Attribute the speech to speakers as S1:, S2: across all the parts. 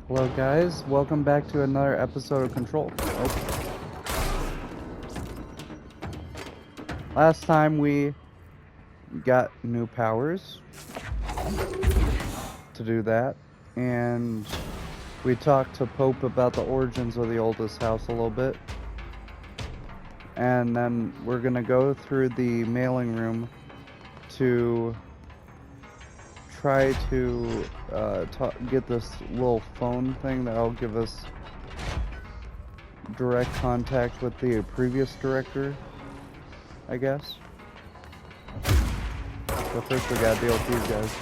S1: Hello, guys. Welcome back to another episode of Control. Oh. Last time we got new powers to do that, and we talked to Pope about the origins of the oldest house a little bit. And then we're going to go through the mailing room to try to get this little phone thing that'll give us direct contact with the previous director, I guess. But first we gotta deal with these guys.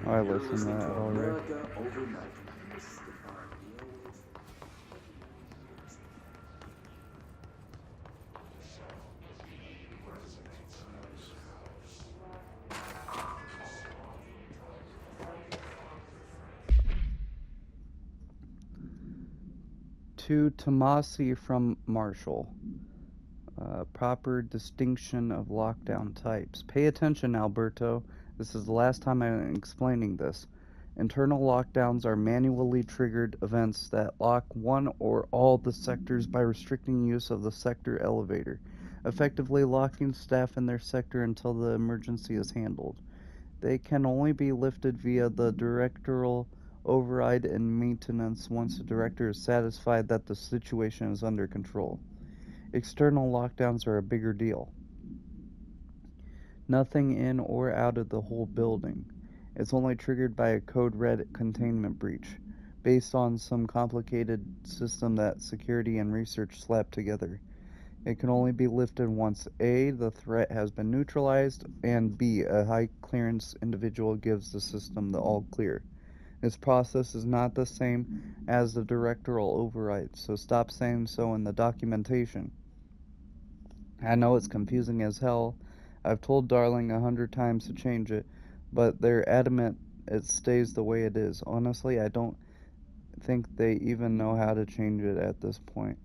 S1: Oh, I listened to that already. To Tomasi from Marshall. Proper distinction of lockdown types. Pay attention, Alberto. This is the last time I'm explaining this. Internal lockdowns are manually triggered events that lock one or all the sectors by restricting use of the sector elevator, effectively locking staff in their sector until the emergency is handled. They can only be lifted via the directorial override and maintenance once the director is satisfied that the situation is under control. External lockdowns are a bigger deal. Nothing in or out of the whole building. It's only triggered by a code red containment breach, based on some complicated system that security and research slapped together. It can only be lifted once A, the threat has been neutralized, and B, a high clearance individual gives the system the all clear. This process is not the same as the directorial override, so stop saying so in the documentation. I know it's confusing as hell. I've told Darling 100 times to change it, but they're adamant it stays the way it is. Honestly, I don't think they even know how to change it at this point.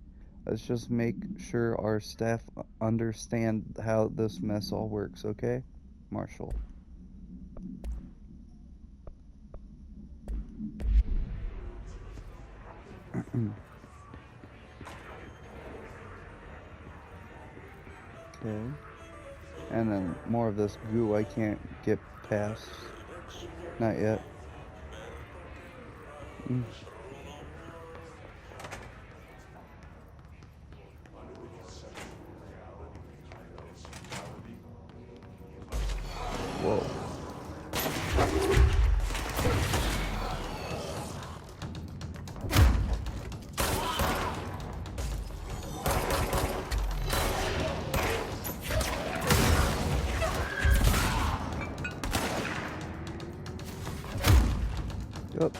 S1: Let's just make sure our staff understand how this mess all works, okay? Marshall. Okay. And then more of this goo I can't get past. Not yet. Whoa. Yep.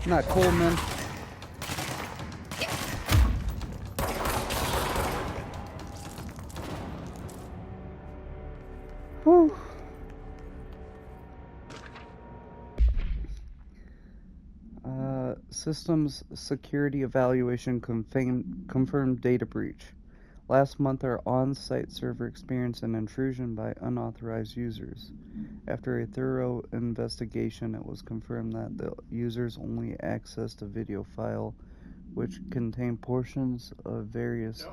S1: Not Coleman. Whew. Systems security evaluation confirmed data breach. Last month, our on-site server experienced an intrusion by unauthorized users. After a thorough investigation, it was confirmed that the users only accessed a video file which contained portions of various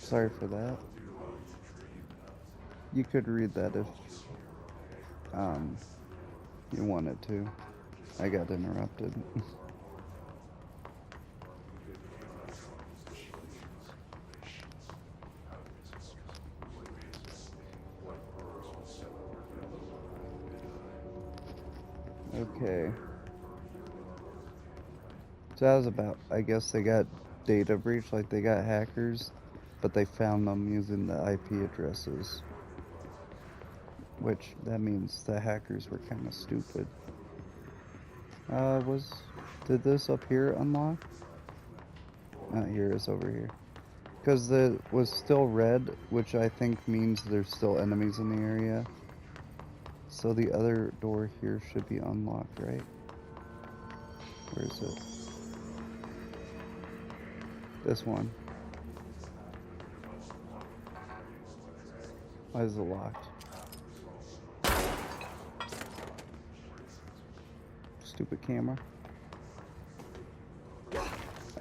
S1: Sorry for that. You could read that if um, you wanted to. I got interrupted. Okay. So that was about, I guess they got data breach, like they got hackers, but they found them using the IP addresses. Which, that means the hackers were kind of stupid. Did this up here unlock? Not here, it's over here. Because it was still red, which I think means there's still enemies in the area. So the other door here should be unlocked, right? Where is it? This one. Why is it locked? Stupid camera.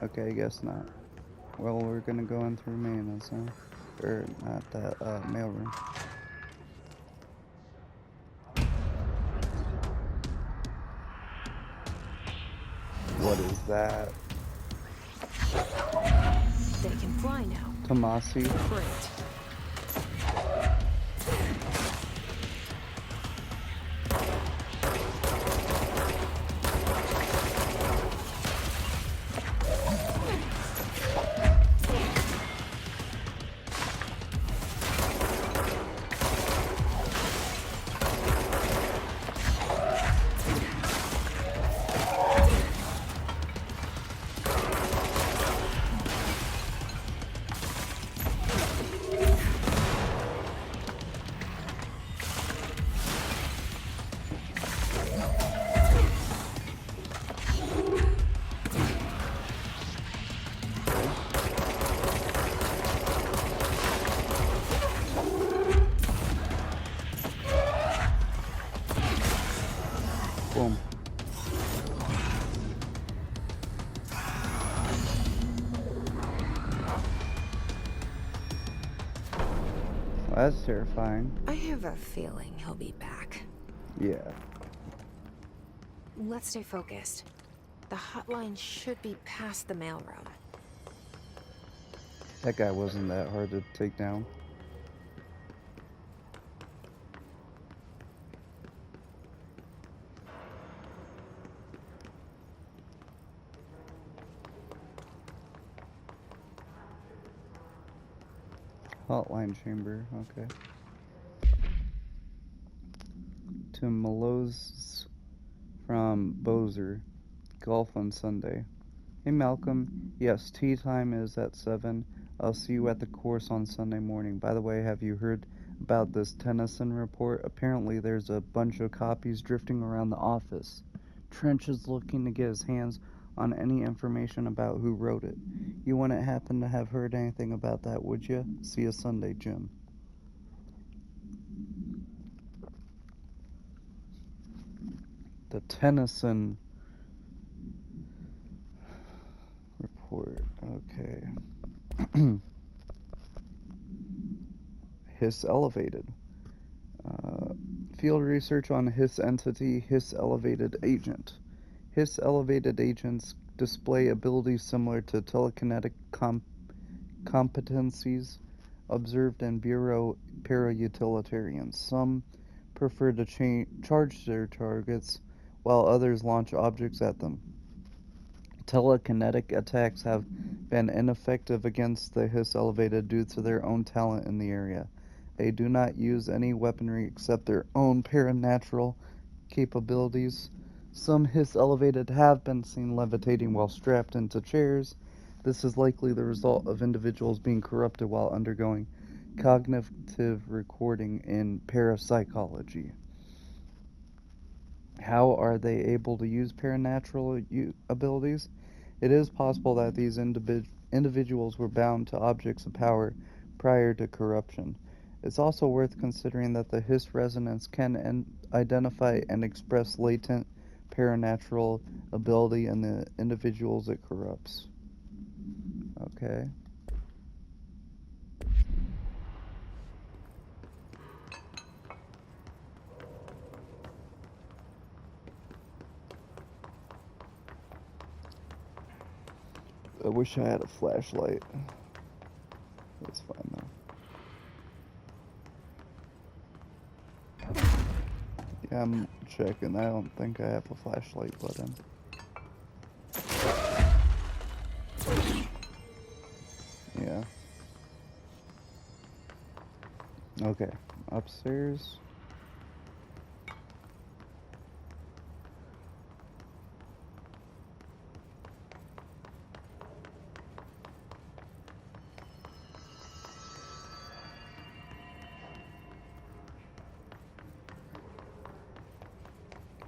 S1: Okay, I guess not. Well, we're gonna go in through maintenance, huh? Or not that, mailroom. What is that?
S2: They can fly now.
S1: Tomasi.
S2: Great.
S1: Boom. Well, that's terrifying.
S2: I have a feeling he'll be back.
S1: Yeah.
S2: Let's stay focused. The hotline should be past the mailroom.
S1: That guy wasn't that hard to take down. Hotline chamber, okay. To Malose from Bozer. Golf on Sunday. Hey Malcolm, yes, tea time is at 7. I'll see you at the course on Sunday morning. By the way, have you heard about this Tennyson report? Apparently there's a bunch of copies drifting around the office. Trench is looking to get his hands on any information about who wrote it. You wouldn't happen to have heard anything about that, would you? See you Sunday, Jim. The Tennyson report. Okay. Hiss elevated. Field research on Hiss entity, Hiss elevated agent. Hiss elevated agents display abilities similar to telekinetic competencies observed in Bureau para-utilitarians. Some prefer to charge their targets, while others launch objects at them. Telekinetic attacks have been ineffective against the Hiss elevated due to their own talent in the area. They do not use any weaponry except their own paranatural capabilities. Some Hiss elevated have been seen levitating while strapped into chairs. This is likely the result of individuals being corrupted while undergoing cognitive recording in parapsychology. How are they able to use paranatural abilities? It is possible that these individuals were bound to objects of power prior to corruption. It's also worth considering that the Hiss resonance can identify and express latent paranatural ability in the individuals it corrupts. Okay. I wish I had a flashlight. It's fine though. Yeah, I'm checking. I don't think I have a flashlight button. Yeah. Okay. Upstairs.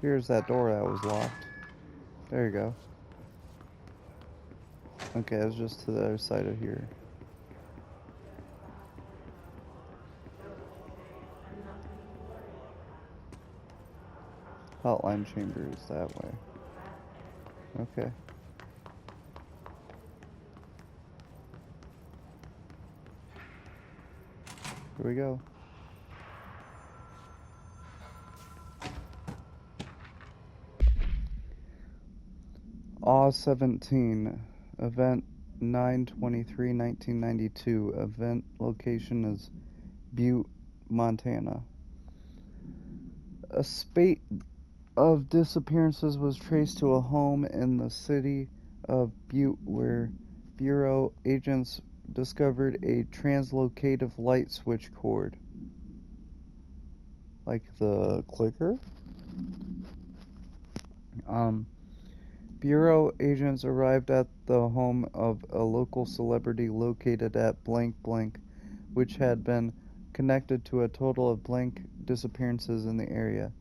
S1: Here's that door that was locked. There you go. Okay, it was just to the other side of here. Hotline chamber is that way. Okay. Here we go. AW-17, event 9/23/1992. Event location is Butte, Montana. A spate of disappearances was traced to a home in the city of Butte where Bureau agents discovered a translocative light switch cord. Like the clicker? Bureau agents arrived at the home of a local celebrity located at blank blank, which had been connected to a total of blank disappearances in the area.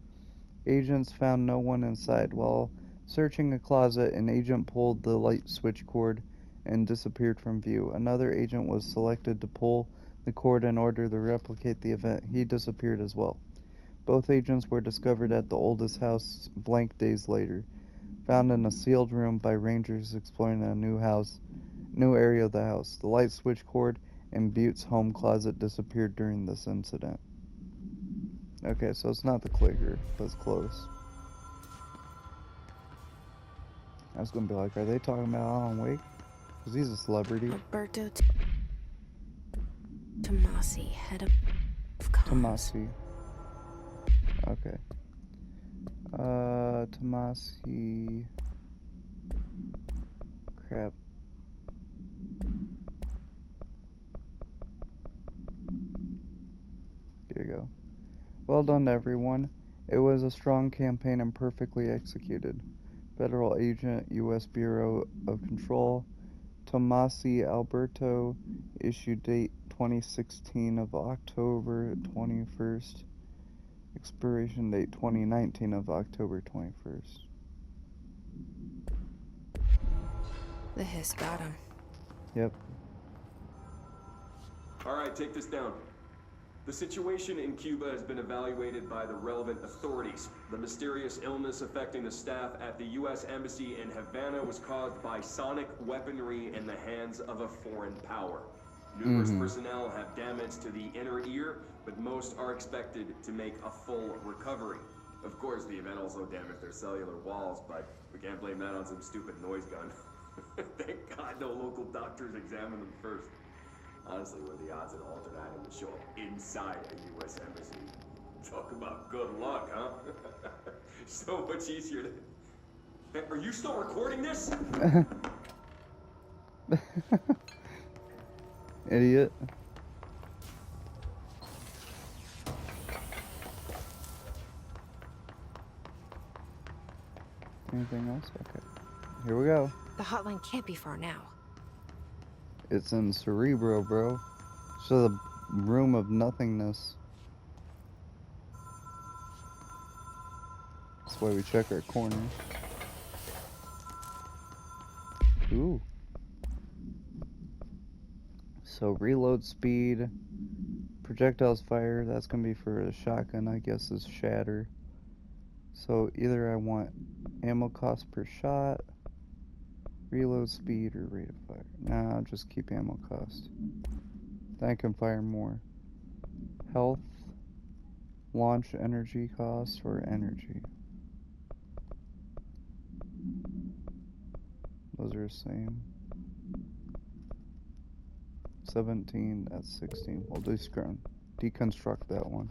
S1: Agents found no one inside. While searching a closet, an agent pulled the light switch cord and disappeared from view. Another agent was selected to pull the cord in order to replicate the event. He disappeared as well. Both agents were discovered at the oldest house blank days later, found in a sealed room by rangers exploring a new area of the house. The light switch cord and Butte's home closet disappeared during this incident. Okay, so it's not the clicker, but it's close. I was gonna be like, are they talking about Alan Wake? Because he's a celebrity.
S2: Alberto Tomasi, head of comms.
S1: Tomasi. Okay. Tomasi. Crap. Here you go. Well done, everyone. It was a strong campaign and perfectly executed. Federal Agent, U.S. Bureau of Control, Tomasi Alberto, issue date 2016 of October 21st, expiration date 2019 of October 21st.
S2: The hiss got him.
S1: Yep.
S3: Alright, take this down. The situation in Cuba has been evaluated by the relevant authorities. The mysterious illness affecting the staff at the U.S. Embassy in Havana was caused by sonic weaponry in the hands of a foreign power. Numerous personnel have damage to the inner ear, but most are expected to make a full recovery. Of course, the event also damaged their cellular walls, but we can't blame that on some stupid noise gun. Thank God no local doctors examined them first. Honestly, what are the odds an alternate item would show up inside a U.S. embassy? Talk about good luck, huh? So much easier to... Hey, are you still recording this?
S1: Idiot. Anything else? Okay. Here we go.
S2: The hotline can't be far now.
S1: It's in Cerebro, bro. So the room of nothingness. That's why we check our corners. Ooh. So reload speed, projectiles fire, that's gonna be for a shotgun, I guess, is shatter. So either I want ammo cost per shot, reload speed, or rate of fire. Nah, I'll just keep ammo cost. Then I can fire more. Health, launch energy cost, or energy. Those are the same. 17, that's 16. We'll deconstruct that one.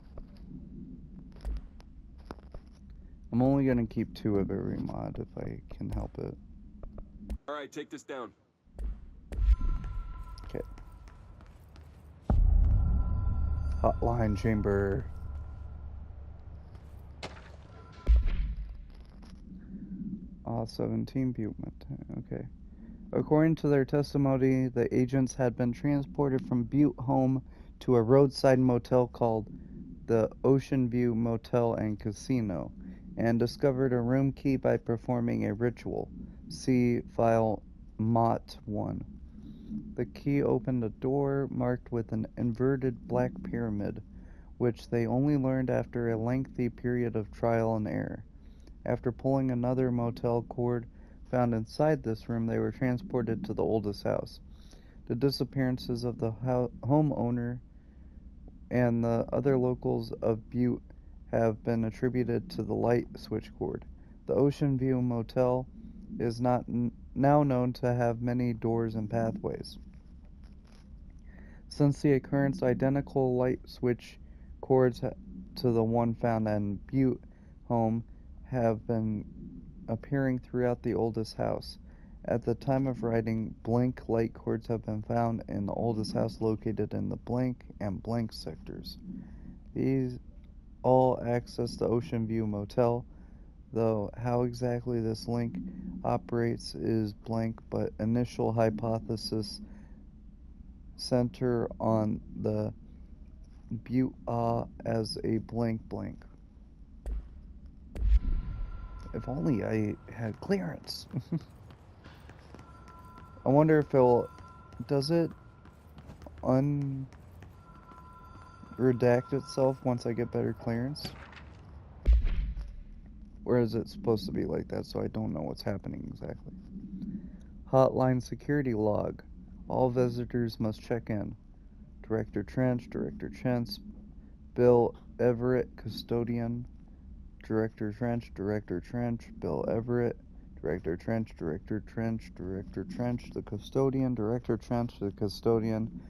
S1: I'm only going to keep 2 of every mod if I can help it.
S3: Alright, take this down.
S1: Okay. Hotline chamber. 17 Butte. Okay. According to their testimony, the agents had been transported from Butte home to a roadside motel called the Ocean View Motel and Casino, and discovered a room key by performing a ritual. See file Mott 1. The key opened a door marked with an inverted black pyramid, which they only learned after a lengthy period of trial and error. After pulling another motel cord found inside this room, they were transported to the oldest house. The disappearances of the homeowner and the other locals of Butte have been attributed to the light switch cord. The Ocean View Motel is not now known to have many doors and pathways. Since the occurrence, identical light switch cords to the one found in Butte home have been appearing throughout the oldest house. At the time of writing, blank light cords have been found in the oldest house located in the blank and blank sectors. These all access the Ocean View Motel, though how exactly this link operates is blank, but initial hypothesis center on the Butte as a blank blank. If only I had clearance. I wonder if does it unredact itself once I get better clearance? Or is it supposed to be like that so I don't know what's happening exactly? Hotline security log. All visitors must check in. Director Trench, Bill Everett, custodian. Director Trench, Bill Everett, Director Trench, the custodian, Director Trench, the custodian,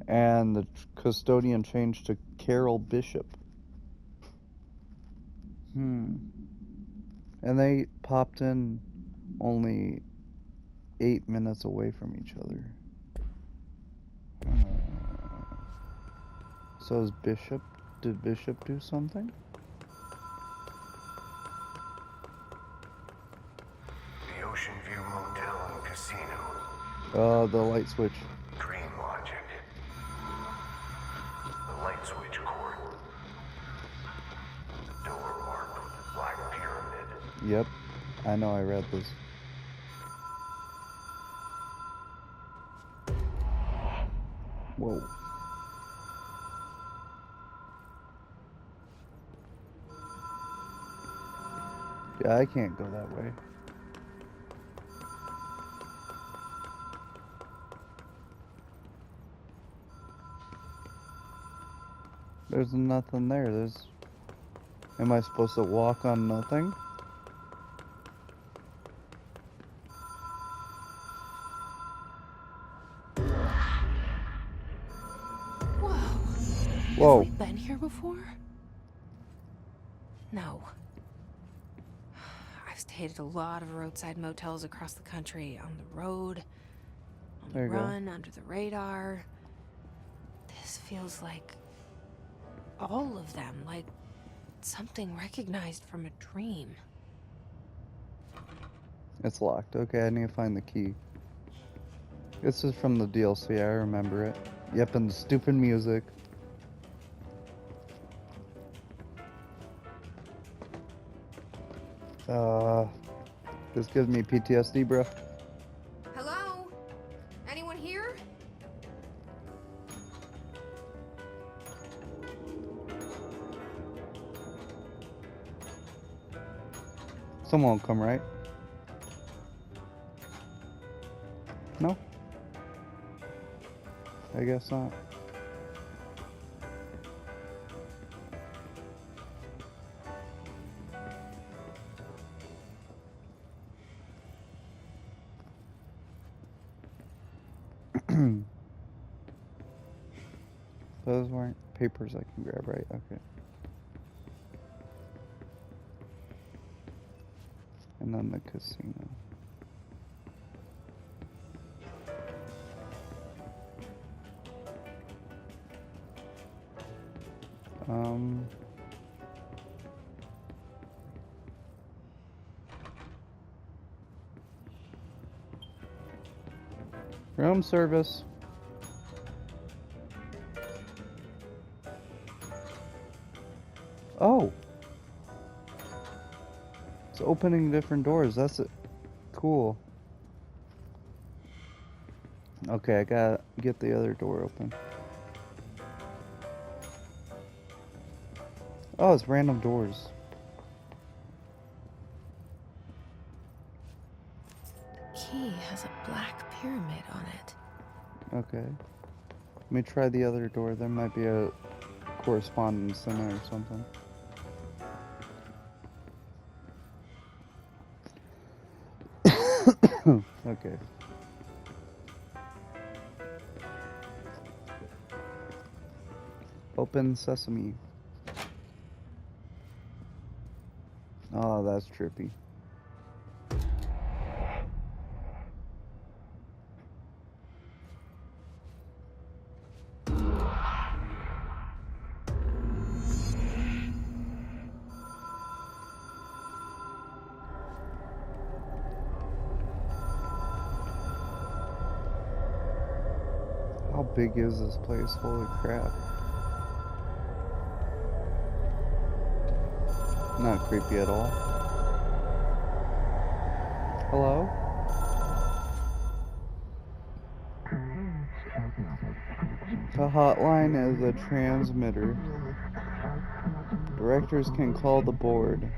S1: and the custodian changed to Carol Bishop. And they popped in only 8 minutes away from each other. So is did Bishop do something?
S4: Ocean View Motel and Casino.
S1: The light switch.
S4: Dream logic. The light switch cord. The door marked with the black pyramid.
S1: Yep, I know I read this. Whoa. Yeah, I can't go that way. There's nothing there. Am I supposed to walk on nothing? Whoa.
S2: Have we been here before? No. I've stayed at a lot of roadside motels across the country, on the road, on the run, under the radar. This feels like all of them, like something recognized from a dream.
S1: It's locked. Okay, I need to find the key. This is from the DLC, I remember it. Yep, and the stupid music. This gives me PTSD, bro.
S2: Hello? Anyone here?
S1: Someone will come, right? No? I guess not. those weren't papers I can grab, right? Okay. And then the casino. Room service. Oh. It's opening different doors. That's it. Cool. Okay, I gotta get the other door open. Oh, it's random doors.
S2: Key has a black pyramid on it.
S1: Okay. Let me try the other door. There might be a correspondence in there or something. Okay. Open sesame. Oh, that's trippy. How big is this place? Holy crap. Not creepy at all. Hello? The hotline is a transmitter. Directors can call the board.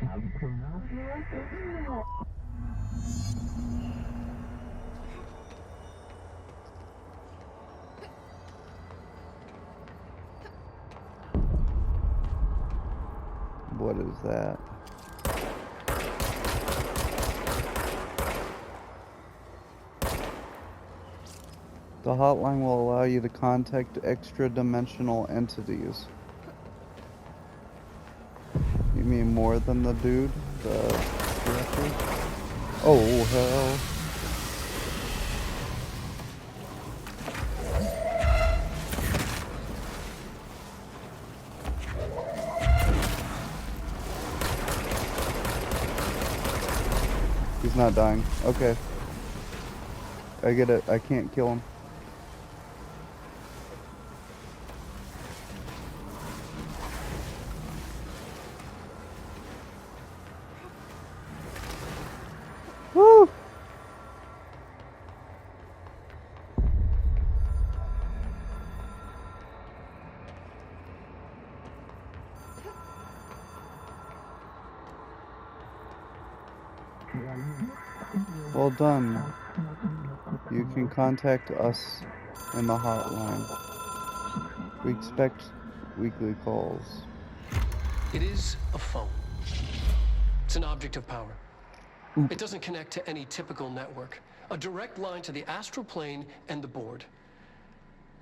S1: What is that? The hotline will allow you to contact extra-dimensional entities. You mean more than the dude? The director? Oh, hell. He's not dying. Okay. I get it. I can't kill him. Woo! Well done. You can contact us in the hotline. We expect weekly calls.
S5: It is a phone. It's an object of power. It doesn't connect to any typical network. A direct line to the astral plane and the board.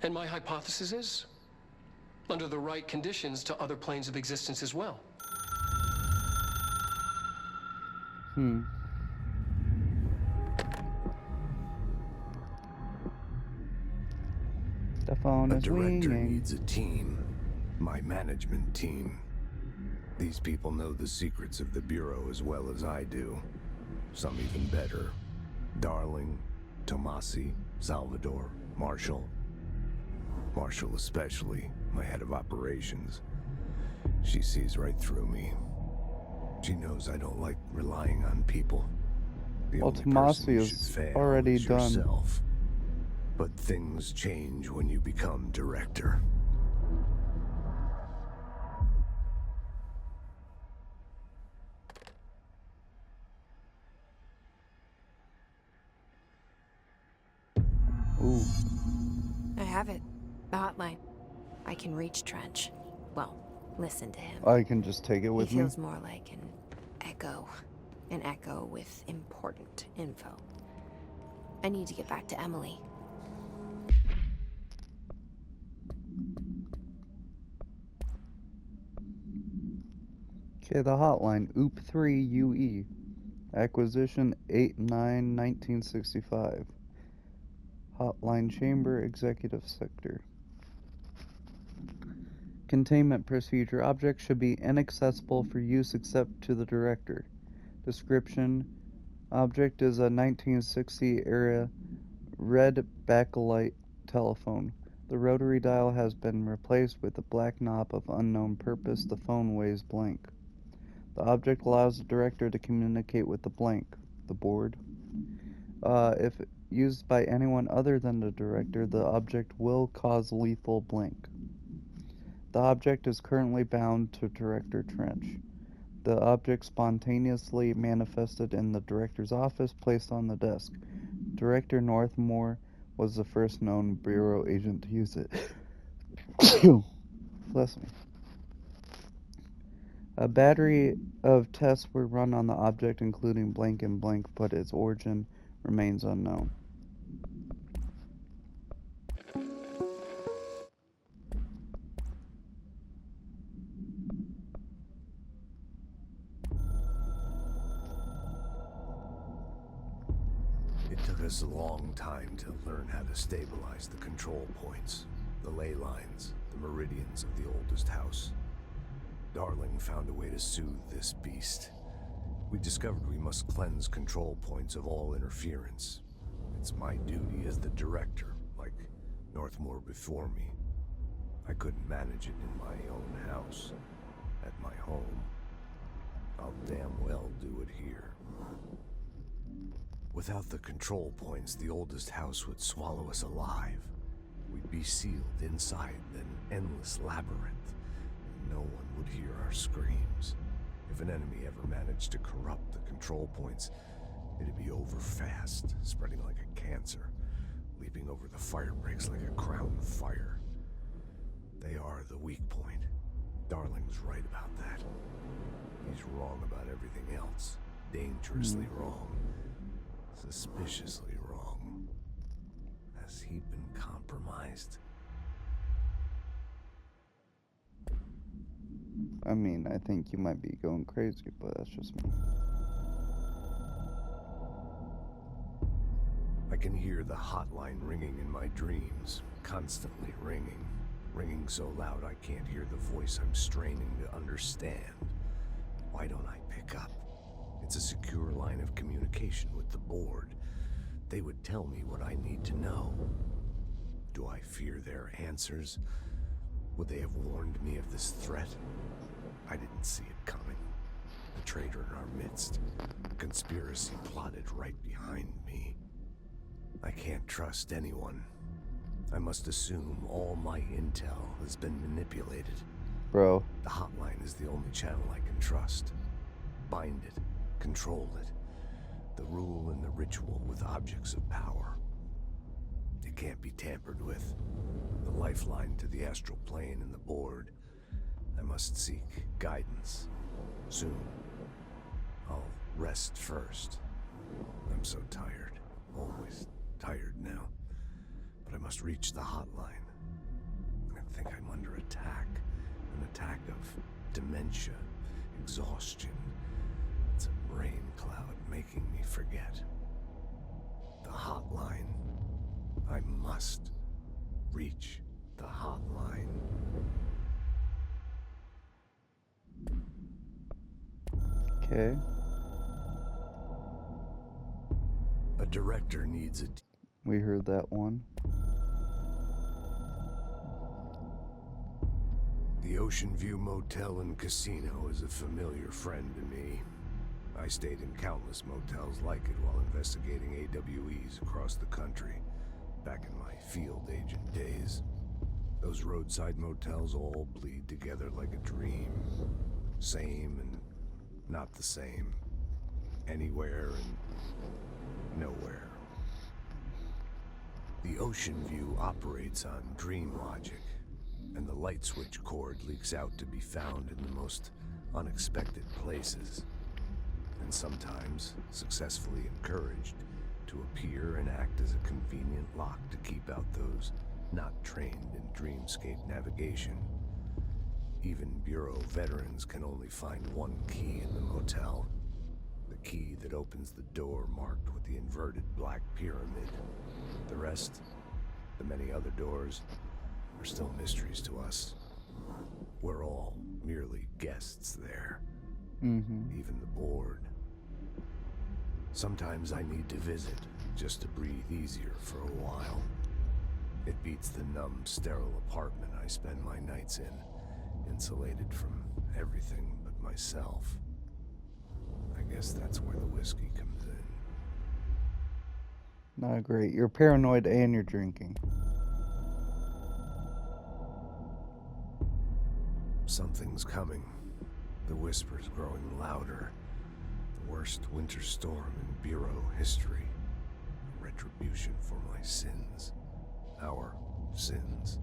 S5: And my hypothesis is, under the right conditions, to other planes of existence as well.
S1: The phone
S6: A
S1: is
S6: director
S1: ringing.
S6: needs a team. My management team. These people know the secrets of the Bureau as well as I do. Some even better. Darling, Tomasi, Salvador, Marshall. Marshall especially, my head of operations. She sees right through me. She knows I don't like relying on people. The
S1: Well,
S6: only
S1: Tomasi
S6: person who
S1: is
S6: should fail
S1: already
S6: is
S1: done.
S6: yourself. But things change when you become director.
S1: Ooh.
S2: I have it. The hotline. I can reach Trench. Well, listen to him.
S1: I can just take it with
S2: He
S1: me.
S2: feels more like an echo. An echo with important info. I need to get back to Emily.
S1: Okay, the hotline, OOP3UE. Acquisition 8/9/1965. Hotline Chamber, Executive Sector. Containment procedure. Objects should be inaccessible for use except to the director. Description. Object is a 1960-era red backlight telephone. The rotary dial has been replaced with a black knob of unknown purpose. The phone weighs blank. The object allows the director to communicate with the blank, the board. If used by anyone other than the director, the object will cause lethal blank. The object is currently bound to Director Trench. The object spontaneously manifested in the director's office, placed on the desk. Director Northmore was the first known Bureau agent to use it. Bless me. A battery of tests were run on the object, including blank and blank, but its origin remains unknown.
S6: It took us a long time to learn how to stabilize the control points, the ley lines, the meridians of the oldest house. Darling found a way to soothe this beast. We discovered we must cleanse control points of all interference. It's my duty as the director, like Northmore before me. I couldn't manage it in my own house, at my home. I'll damn well do it here. Without the control points, the oldest house would swallow us alive. We'd be sealed inside an endless labyrinth, and no one would hear our screams. If an enemy ever managed to corrupt the control points, it'd be over fast, spreading like a cancer, leaping over the fire breaks like a crown fire. They are the weak point. Darling's right about that. He's wrong about everything else. Dangerously wrong. Suspiciously wrong. Has he been compromised?
S1: I mean, I think you might be going crazy, but that's just me.
S6: I can hear the hotline ringing in my dreams, constantly ringing. Ringing so loud I can't hear the voice I'm straining to understand. Why don't I pick up? It's a secure line of communication with the board. They would tell me what I need to know. Do I fear their answers? Would they have warned me of this threat? I didn't see it coming. A traitor in our midst. A conspiracy plotted right behind me. I can't trust anyone. I must assume all my intel has been manipulated.
S1: Bro.
S6: The hotline is the only channel I can trust. Bind it. Control it. The rule and the ritual with objects of power. It can't be tampered with. The lifeline to the astral plane and the board. I must seek guidance. Soon. I'll rest first. I'm so tired. Always tired now. But I must reach the hotline. I think I'm under attack. An attack of dementia, exhaustion. It's a rain cloud making me forget. The hotline. I must reach the hotline.
S1: Okay.
S6: A director needs a...
S1: We heard that one.
S6: The Ocean View Motel and Casino is a familiar friend to me. I stayed in countless motels like it while investigating AWEs across the country, back in my field agent days. Those roadside motels all bleed together like a dream. Same and not the same. Anywhere and nowhere. The Ocean View operates on dream logic, and the light switch cord leaks out to be found in the most unexpected places. And sometimes successfully encouraged to appear and act as a convenient lock to keep out those not trained in dreamscape navigation. Even Bureau veterans can only find one key in the motel. The key that opens the door marked with the inverted black pyramid. The rest, the many other doors, are still mysteries to us. We're all merely guests there. Even the board. Sometimes I need to visit, just to breathe easier for a while. It beats the numb, sterile apartment I spend my nights in, insulated from everything but myself. I guess that's where the whiskey comes in.
S1: Not great. You're paranoid and you're drinking.
S6: Something's coming. The whispers growing louder. The worst winter storm in Bureau history. A retribution for my sins. Our sins.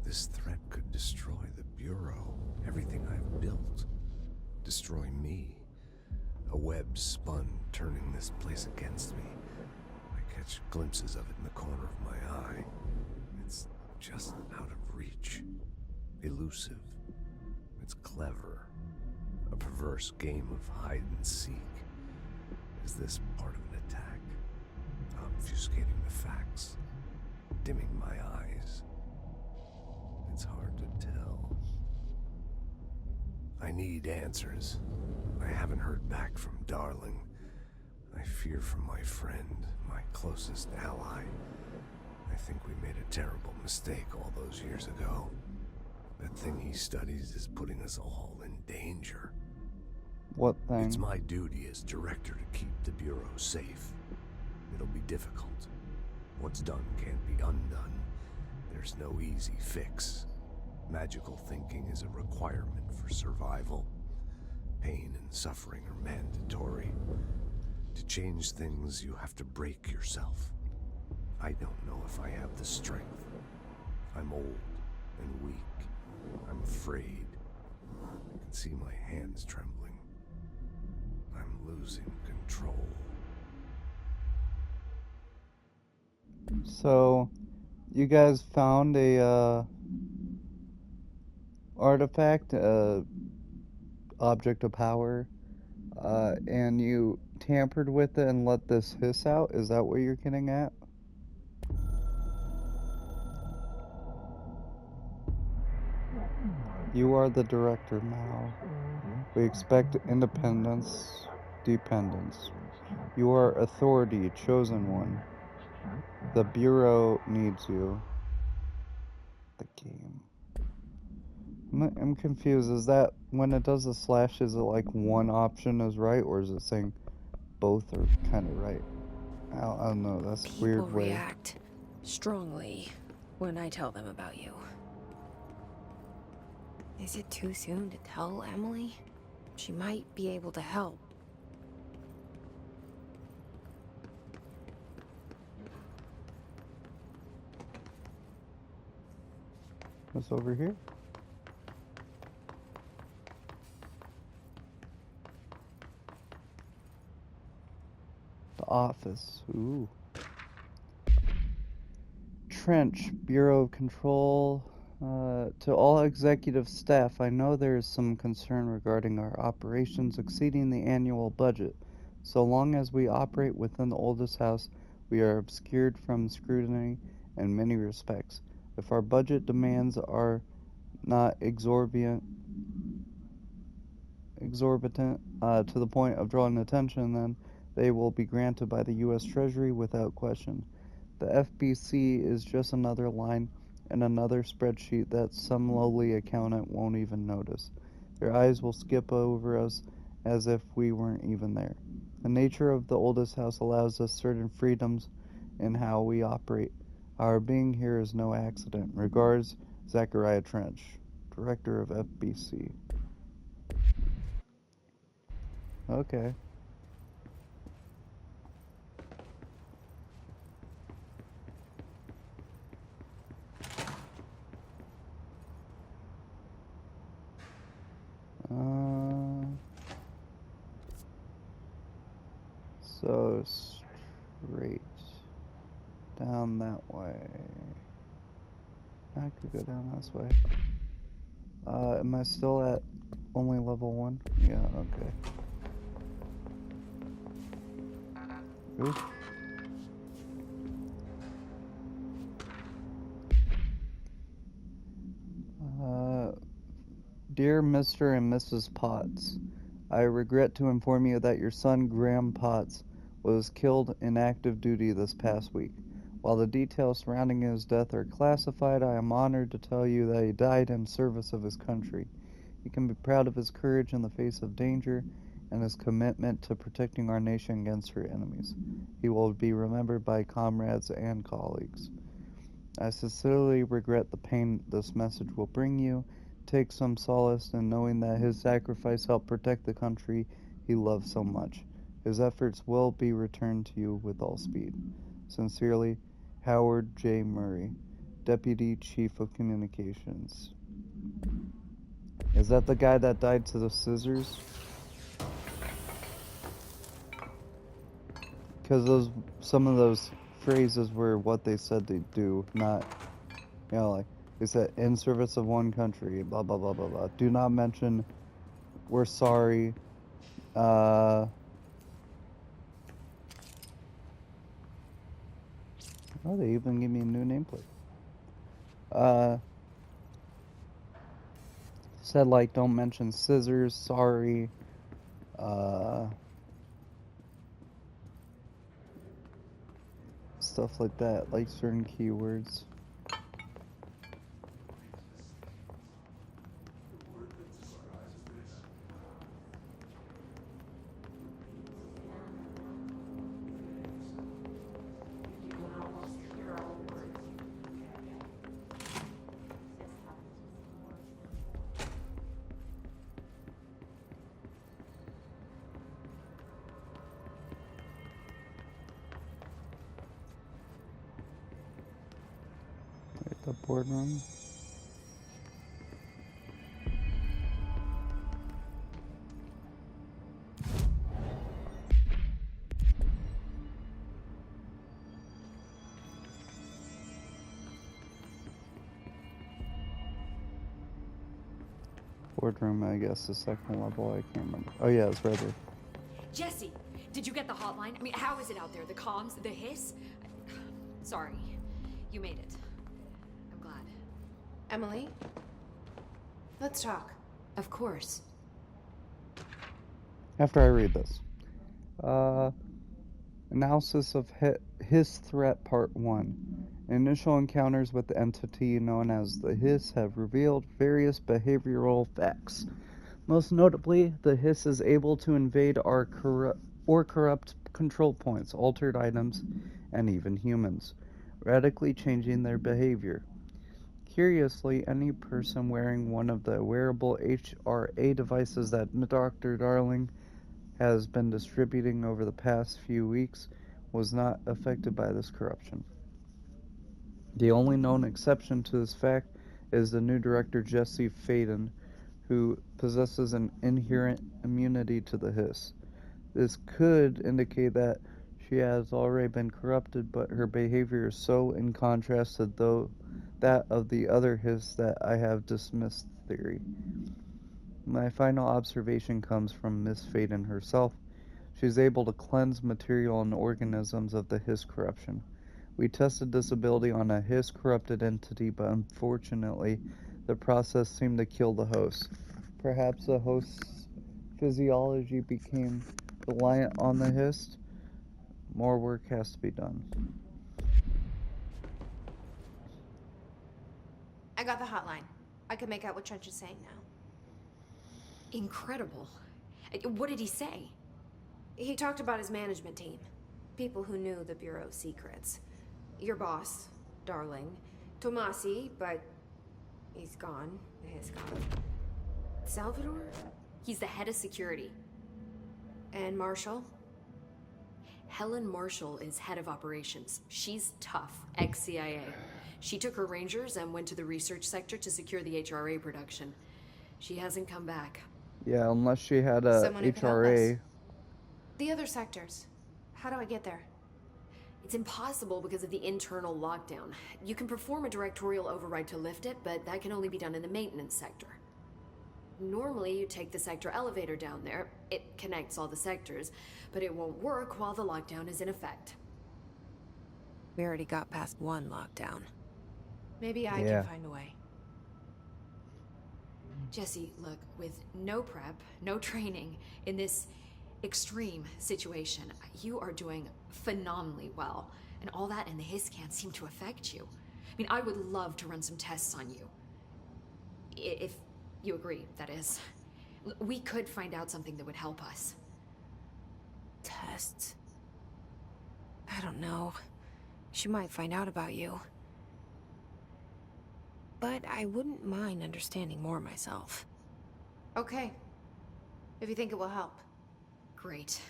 S6: This threat could destroy the Bureau. Everything I've built. Destroy me. A web spun, turning this place against me. I catch glimpses of it in the corner of my eye. It's just out of reach. Elusive. It's clever. A perverse game of hide and seek. Is this part of an attack? Obfuscating the facts. Dimming my eyes. It's hard to tell. I need answers. I haven't heard back from Darling. I fear for my friend, my closest ally. I think we made a terrible mistake all those years ago. That thing he studies is putting us all in danger.
S1: What thing?
S6: It's my duty as director to keep the Bureau safe. It'll be difficult. What's done can't be undone. There's no easy fix. Magical thinking is a requirement for survival. Pain and suffering are mandatory. To change things, you have to break yourself. I don't know if I have the strength. I'm old and weak. I'm afraid. I can see my hands trembling. I'm losing control.
S1: So, you guys found a artifact, object of power, and you tampered with it and let this hiss out? Is that what you're getting at? You are the director now. We expect independence, dependence. You are authority, chosen one. The Bureau needs you. The game. I'm confused. Is that when it does the slash, is it like one option is right, or is it saying both are kind of right? I don't know. That's a weird way.
S2: People react strongly when I tell them about you. Is it too soon to tell Emily? She might be able to help.
S1: What's over here? The office. Ooh. Trench, Bureau of Control. To all executive staff, I know there is some concern regarding our operations exceeding the annual budget. So long as we operate within the oldest house, we are obscured from scrutiny in many respects. If our budget demands are not exorbitant to the point of drawing attention, then they will be granted by the U.S. Treasury without question. The FBC is just another line in another spreadsheet that some lowly accountant won't even notice. Their eyes will skip over us as if we weren't even there. The nature of the oldest house allows us certain freedoms in how we operate. Our being here is no accident. Regards, Zachariah Trench, Director of FBC. Okay. So straight down that way. I could go down this way. Am I still at only level 1? Yeah, okay. Ooh. Dear Mr. and Mrs. Potts, I regret to inform you that your son, Graham Potts, was killed in active duty this past week. While the details surrounding his death are classified, I am honored to tell you that he died in service of his country. He can be proud of his courage in the face of danger and his commitment to protecting our nation against her enemies. He will be remembered by comrades and colleagues. I sincerely regret the pain this message will bring you. Take some solace in knowing that his sacrifice helped protect the country he loved so much. His efforts will be returned to you with all speed. Sincerely, Howard J. Murray, Deputy Chief of Communications. Is that the guy that died to the scissors? Because some of those phrases were what they said they'd do, not, like, they said, in service of one country, blah, blah, blah, blah, blah. Do not mention, we're sorry, oh, they even gave me a new nameplate. Said, like, don't mention scissors, sorry, stuff like that, like certain keywords. The boardroom. Boardroom, I guess, the second level, I can't remember. Oh yeah, it's right there.
S7: Jesse, did you get the hotline? I mean, how is it out there? The comms, the hiss? Sorry, you made it. I'm glad.
S2: Emily? Let's talk.
S7: Of course.
S1: After I read this. Analysis of Hiss Threat Part 1. Initial encounters with the entity known as the Hiss have revealed various behavioral facts. Most notably, the Hiss is able to invade our corrupt control points, altered items, and even humans, radically changing their behavior. Curiously, any person wearing one of the wearable HRA devices that Dr. Darling has been distributing over the past few weeks was not affected by this corruption. The only known exception to this fact is the new director Jesse Faden, who possesses an inherent immunity to the Hiss. This could indicate that she has already been corrupted, but her behavior is so in contrast to that of the other Hiss that I have dismissed the theory. My final observation comes from Miss Faden herself. She is able to cleanse material and organisms of the Hiss corruption. We tested this ability on a Hiss-corrupted entity, but unfortunately, the process seemed to kill the host. Perhaps the host's physiology became reliant on the Hiss. More work has to be done.
S2: I got the hotline. I can make out what Trench is saying now.
S7: Incredible. What did he say?
S2: He talked about his management team. People who knew the Bureau's secrets. Your boss, Darling. Tomasi, but he's gone. He's gone. Salvador?
S7: He's the head of security.
S2: And Marshall?
S7: Helen Marshall is head of operations. She's tough, ex-CIA. She took her rangers and went to the research sector to secure the HRA production. She hasn't come back.
S1: Yeah, unless she had a
S2: Someone who could help
S1: HRA.
S2: us. The other sectors. How do I get there?
S7: It's impossible because of the internal lockdown. You can perform a directorial override to lift it, but that can only be done in the maintenance sector. Normally, you take the sector elevator down there. It connects all the sectors, but it won't work while the lockdown is in effect.
S2: We already got past one lockdown. Maybe I
S1: Yeah.
S2: can find a way.
S7: Jesse, look, with no prep, no training, in this extreme situation, you are doing phenomenally well. And all that and the hiss can't seem to affect you. I mean, I would love to run some tests on you. If you agree, that is. We could find out something that would help us.
S2: Tests? I don't know. She might find out about you. But I wouldn't mind understanding more myself. Okay. If you think it will help.
S7: Great.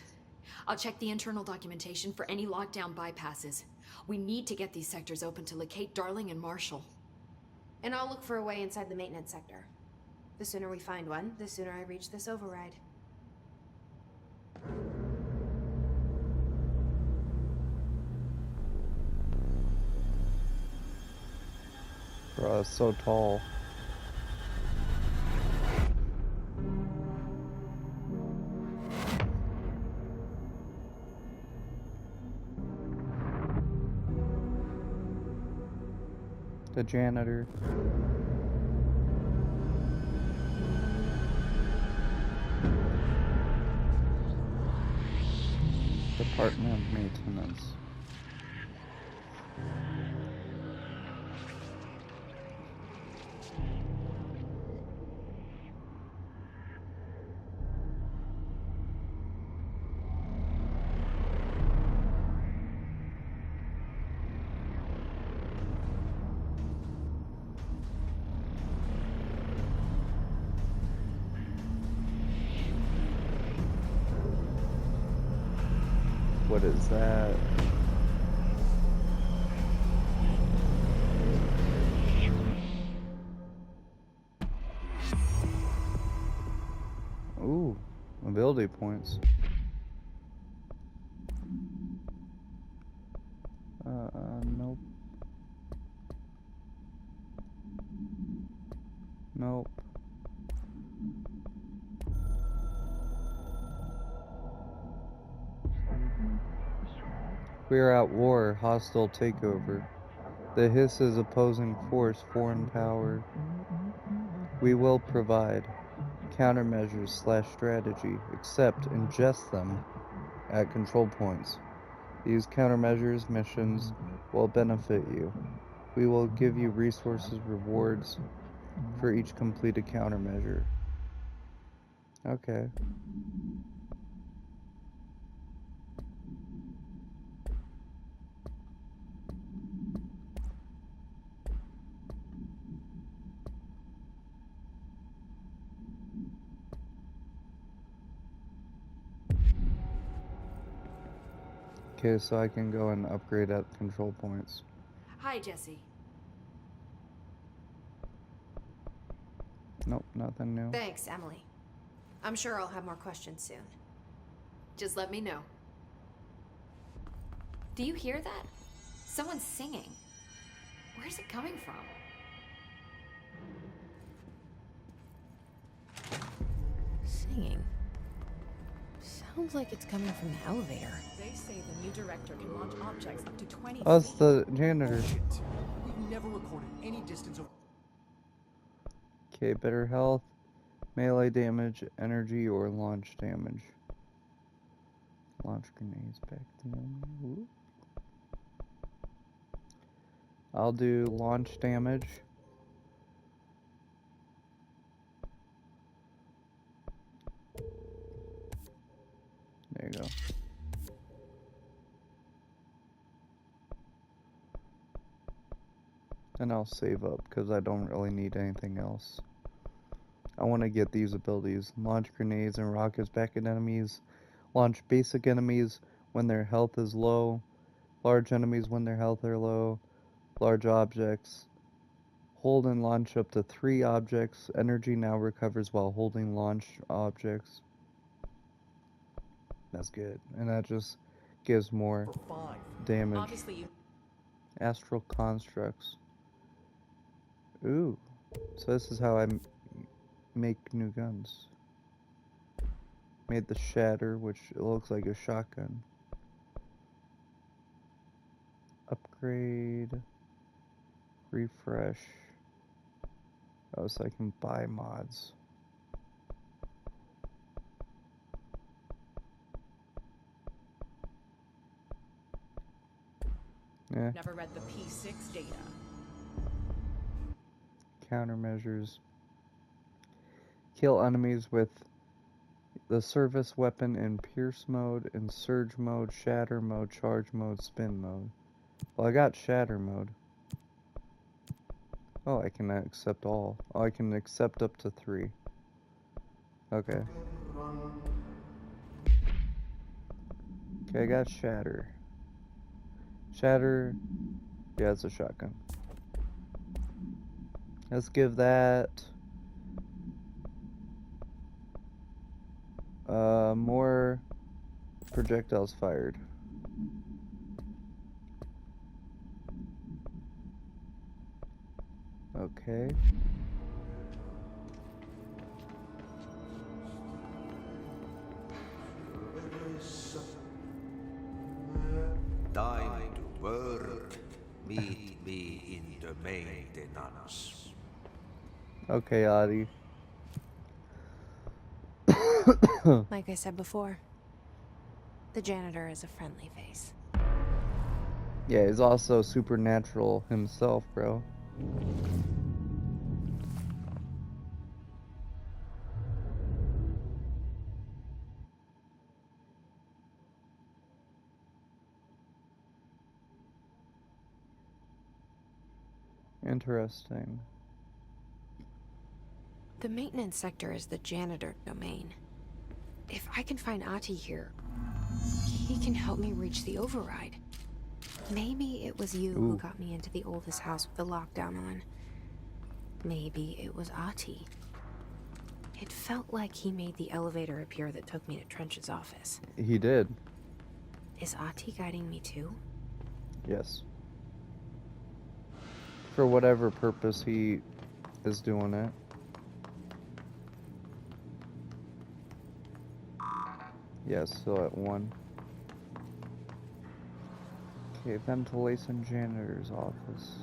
S7: I'll check the internal documentation for any lockdown bypasses. We need to get these sectors open to locate Darling and Marshall.
S2: And I'll look for a way inside the maintenance sector. The sooner we find one, the sooner I reach this override.
S1: Bro, it's so tall. The janitor. Department of Maintenance. What is that? Ooh, ability points. Nope. Nope. We are at war, hostile takeover. The hiss is opposing force, foreign power. We will provide countermeasures / strategy, accept, ingest them at control points. These countermeasures missions will benefit you. We will give you resources, rewards for each completed countermeasure. Okay. Okay, so I can go and upgrade at control points.
S7: Hi, Jesse.
S1: Nope, nothing new.
S2: Thanks, Emily. I'm sure I'll have more questions soon.
S7: Just let me know. Do you hear that? Someone's singing. Where's it coming from?
S2: Singing. Sounds like it's coming from the elevator.
S8: They say the new director can launch objects up to 20
S1: Oh, it's
S8: feet.
S1: the janitor.
S9: Bullshit. We've never recorded any distance over.
S1: Okay, better health, melee damage, energy, or launch damage. Launch grenades back to them. Whoop. I'll do launch damage. There you go. And I'll save up because I don't really need anything else. I want to get these abilities. Launch grenades and rockets back at enemies. Launch basic enemies when their health is low. Large enemies when their health are low. Large objects. Hold and launch up to 3 objects. Energy now recovers while holding launch objects. That's good. And that just gives more
S9: For 5.
S1: damage.
S8: Obviously, you
S1: Astral constructs. Ooh. So this is how I make new guns. Made the Shatter, which it looks like a shotgun. Upgrade. Refresh. Oh, so I can buy mods. Yeah.
S8: Never read the P6 data.
S1: Countermeasures. Kill enemies with the service weapon in Pierce mode, in Surge mode, Shatter mode, Charge mode, Spin mode. Well, I got Shatter mode. Oh, I can accept all. Oh, I can accept up to 3. Okay. Okay, I got Shatter. Shatter, yeah, it's a shotgun. Let's give that more projectiles fired. Okay.
S10: Time to work. Meet me in the maintenance.
S1: Okay, Adi.
S2: Like I said before, the janitor is a friendly face.
S1: Yeah, he's also supernatural himself, bro. Interesting.
S2: The maintenance sector is the janitor domain. If I can find Ahti here, he can help me reach the override. Maybe it was you who got me into the oldest house with the lockdown on. Maybe it was Ahti. It felt like he made the elevator appear that took me to Trench's office.
S1: He did.
S2: Is Ahti guiding me too?
S1: Yes. For whatever purpose he is doing it. Yes, still at 1. Okay, ventilation janitor's office.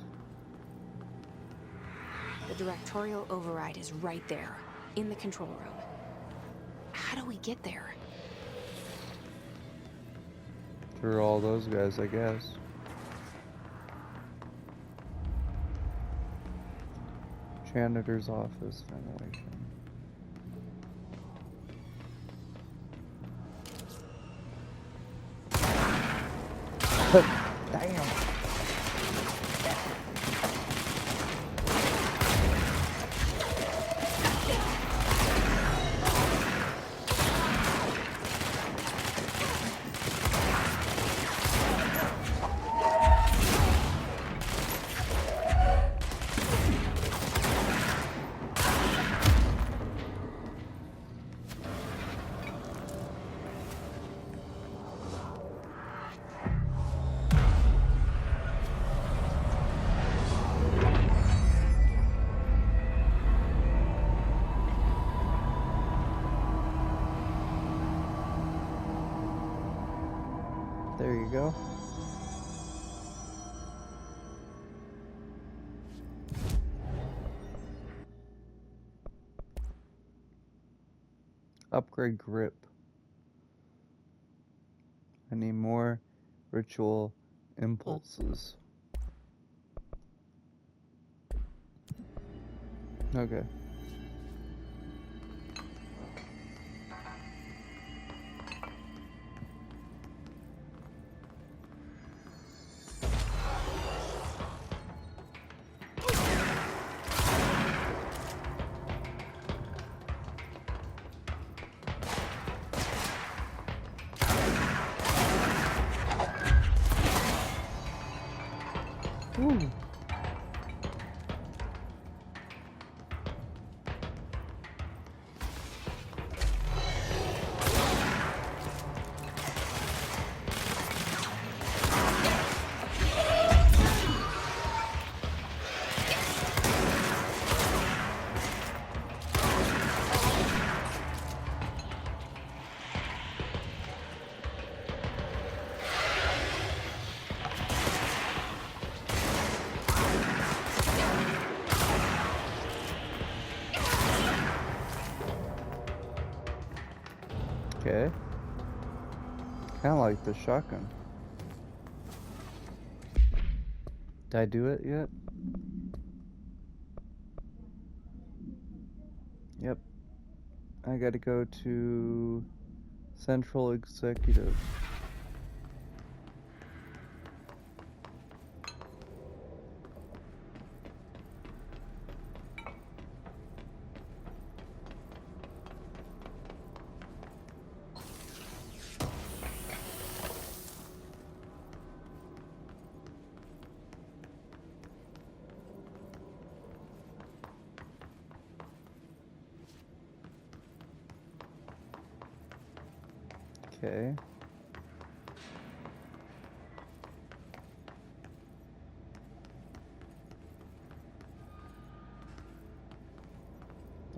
S2: The directorial override is right there, in the control room. How do we get there?
S1: Through all those guys, I guess. Janitor's office, ventilation. Damn. There you go. Upgrade grip. I need more ritual impulses. Okay. Ooh. Okay. Kind of like the shotgun. Did I do it yet? Yep. I gotta go to Central Executive. Okay.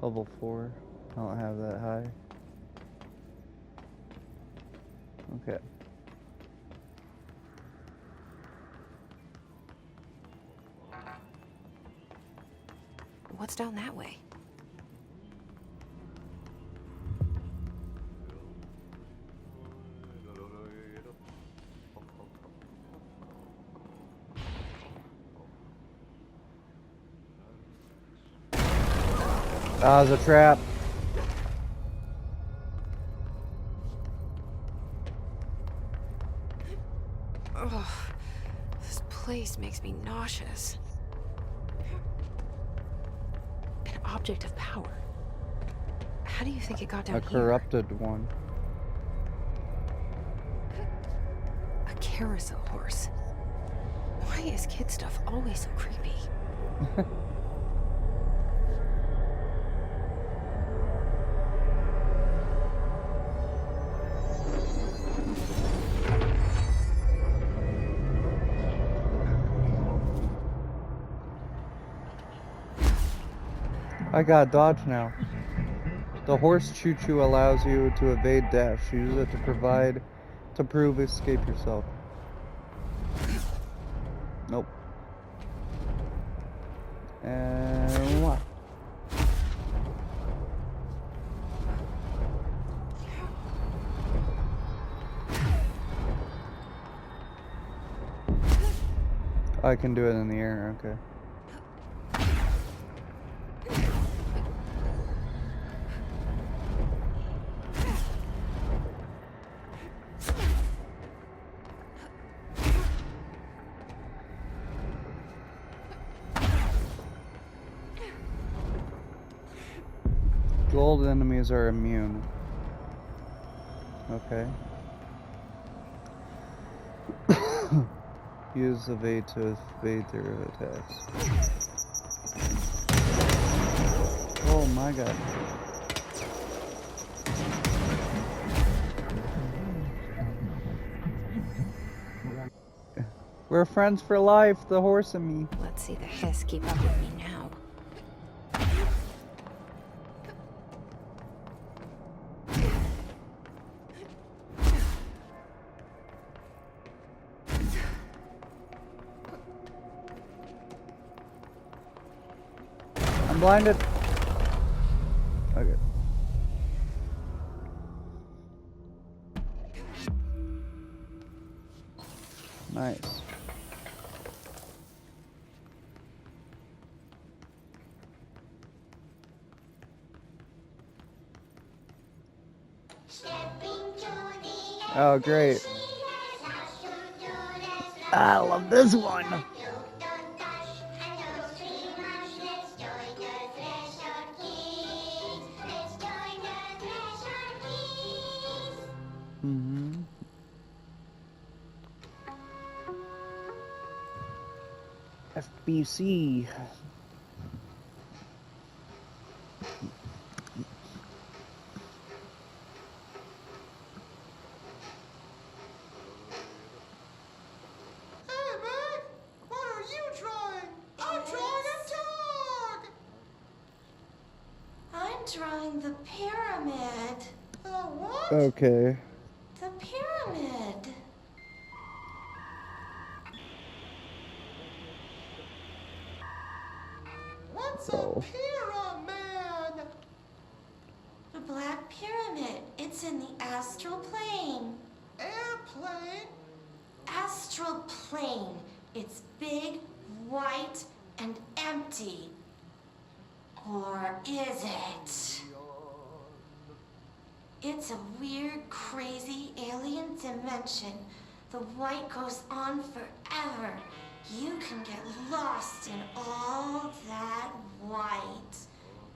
S1: Level 4. I don't have that high. Okay.
S2: What's down that way?
S1: That was a trap.
S2: Ugh, this place makes me nauseous. An object of power. How do you think it got down
S1: A
S2: here?
S1: corrupted one.
S2: A carousel horse. Why is kid stuff always so creepy?
S1: I got dodge now. The horse choo-choo allows you to evade dash. Use it to prove escape yourself. Nope. And what? I can do it in the air, okay. Gold enemies are immune. Okay. Use evade to evade their attacks. Oh my god. We're friends for life, the horse and me.
S2: Let's see the hiss keep up with me now.
S1: I'm blinded. Okay. Nice. Oh, great. I love this one. Mm-hmm. FBC.
S11: Drawing the pyramid. The what?
S1: Okay.
S11: The pyramid. What's a pyramid? The Black Pyramid. It's It's in the astral plane.
S12: Airplane?
S11: Astral plane. It's big, white, and empty. Or is it? It's a weird, crazy alien dimension. The white goes on forever. You can get lost in all that white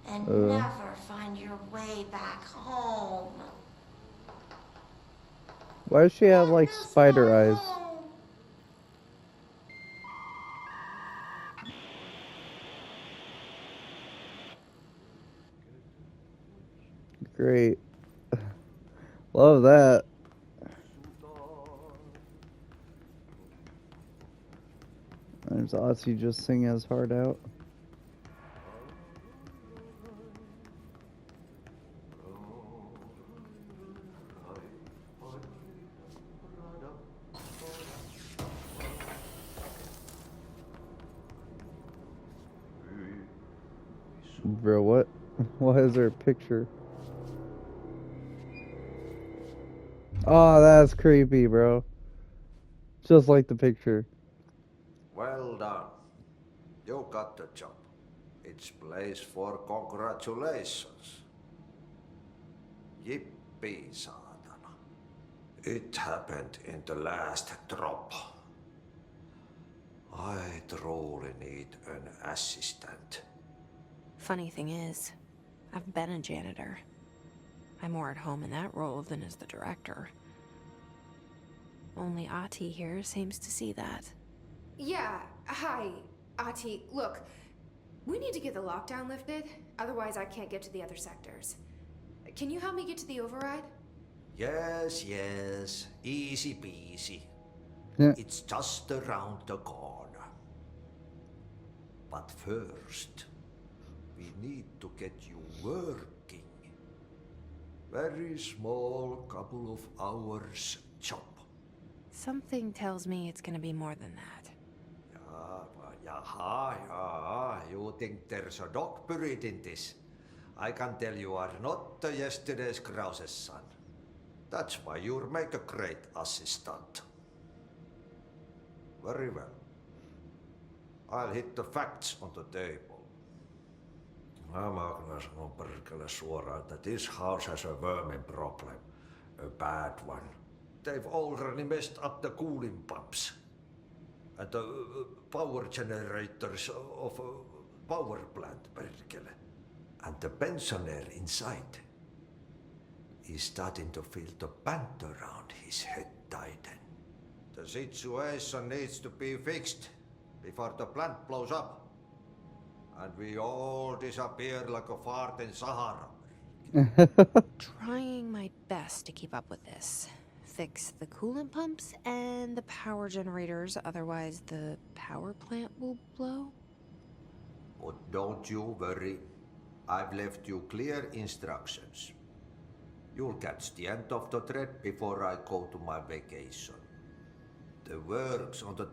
S11: and never find your way back home.
S1: Why does she have like spider eyes? Great. Love that. There's Ozzy just singing his heart out. Bro, what? Why is there a picture? Oh, that's creepy, bro. Just like the picture.
S10: Well done. You got the job. It's place for congratulations. Yippee, saatana. It happened in the last drop. I truly need an assistant.
S2: Funny thing is, I've been a janitor. I'm more at home in that role than as the director. Only Ahti here seems to see that.
S13: Yeah, hi, Ahti. Look, we need to get the lockdown lifted, otherwise I can't get to the other sectors. Can you help me get to the override?
S10: Yes, yes. Easy peasy.
S1: Yeah.
S10: It's just around the corner. But first, we need to get you working. Very small, couple of hours job.
S2: Something tells me it's gonna be more than that.
S10: Yeah. You think there's a dog buried in this? I can tell you are not yesterday's Krause's son. That's why you'll make a great assistant. Very well. I'll hit the facts on the table. Mä kyllä sanon perkele suoraan, that this house has a vermin problem. A bad one. They've already messed up the cooling pumps. And the power generators of a power plant, perkele. And the pensioner inside is starting to feel the band around his head tighten. The situation needs to be fixed before the plant blows up. And we all disappear like a fart in Sahara.
S2: Trying my best to keep up with this. Fix the coolant pumps and the power generators, otherwise the power plant will blow.
S10: But don't you worry. I've left you clear instructions. You'll catch the end of the thread before I go to my vacation. The works on the